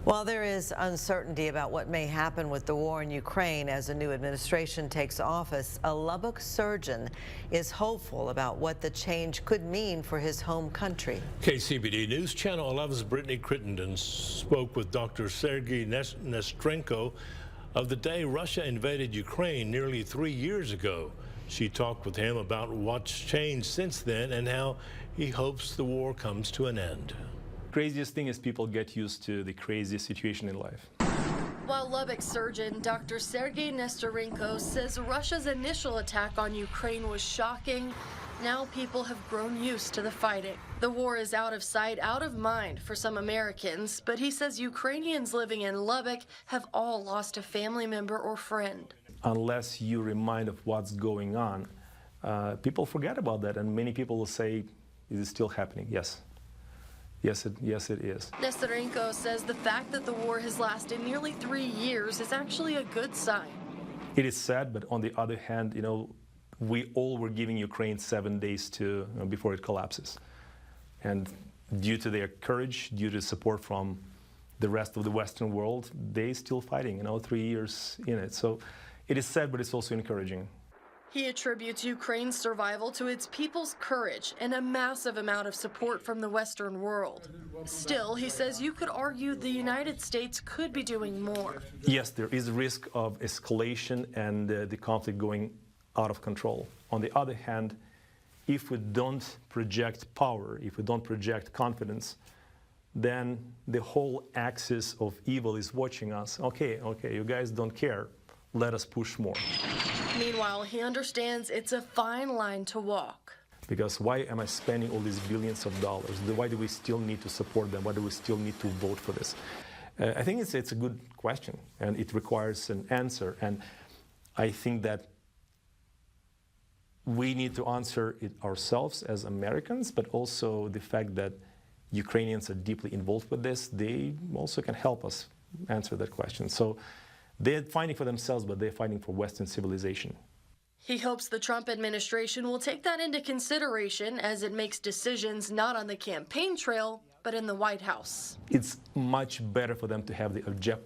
While there is uncertainty about what may happen with the war in Ukraine as a new administration takes office, a Lubbock surgeon is hopeful about what the change could mean for his home country. KCBD News Channel 11's Brittany Crittenden spoke with Dr. Sergei Nestrenko of the day Russia invaded Ukraine nearly 3 years ago. She talked with him about what's changed since then and how he hopes the war comes to an end. Craziest thing is people get used to the craziest situation in life. While Lubbock surgeon Dr. Sergei Nestrenko says Russia's initial attack on Ukraine was shocking, now people have grown used to the fighting. The war is out of sight, out of mind for some Americans, but he says Ukrainians living in Lubbock have all lost a family member or friend. Unless you remind of what's going on, people forget about that, and many people will say, is it still happening? Yes. Yes, it is. Nestrenko says the fact that the war has lasted nearly 3 years is actually a good sign. It is sad, but on the other hand, we all were giving Ukraine 7 days before it collapses. And due to their courage, due to support from the rest of the Western world, they're still fighting, 3 years in it. So it is sad, but it's also encouraging. He attributes Ukraine's survival to its people's courage and a massive amount of support from the Western world. Still, he says you could argue the United States could be doing more. Yes, there is a risk of escalation and the conflict going out of control. On the other hand, if we don't project power, if we don't project confidence, then the whole axis of evil is watching us. Okay, you guys don't care. Let us push more. Meanwhile, he understands it's a fine line to walk. Because why am I spending all these billions of dollars? Why do we still need to support them? Why do we still need to vote for this? I think it's a good question, and it requires an answer. And I think that we need to answer it ourselves as Americans, but also the fact that Ukrainians are deeply involved with this, they also can help us answer that question. So they're fighting for themselves, but they're fighting for Western civilization. He hopes the Trump administration will take that into consideration as it makes decisions not on the campaign trail, but in the White House. It's much better for them to have the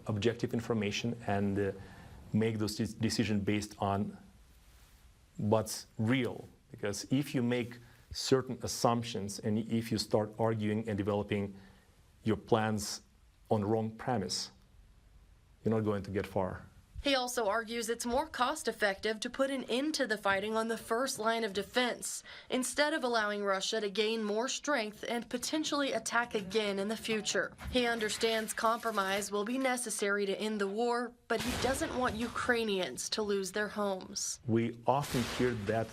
objective information and make those decisions based on what's real. Because if you make certain assumptions and if you start arguing and developing your plans on the wrong premise, you're not going to get far. He also argues it's more cost-effective to put an end to the fighting on the first line of defense, instead of allowing Russia to gain more strength and potentially attack again in the future. He understands compromise will be necessary to end the war, but he doesn't want Ukrainians to lose their homes. We often hear that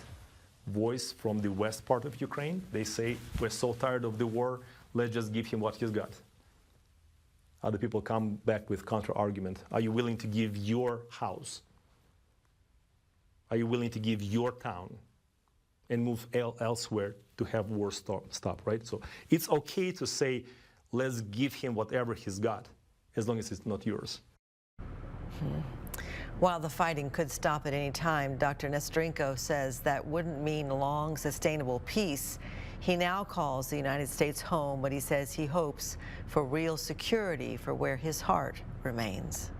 voice from the west part of Ukraine. They say, we're so tired of the war, let's just give him what he's got. Other people come back with counter-argument. Are you willing to give your house? Are you willing to give your town and move elsewhere to have war stop, right? So it's okay to say, let's give him whatever he's got, as long as it's not yours. While the fighting could stop at any time, Dr. Nestrenko says that wouldn't mean long, sustainable peace. He now calls the United States home, but he says he hopes for real security for where his heart remains.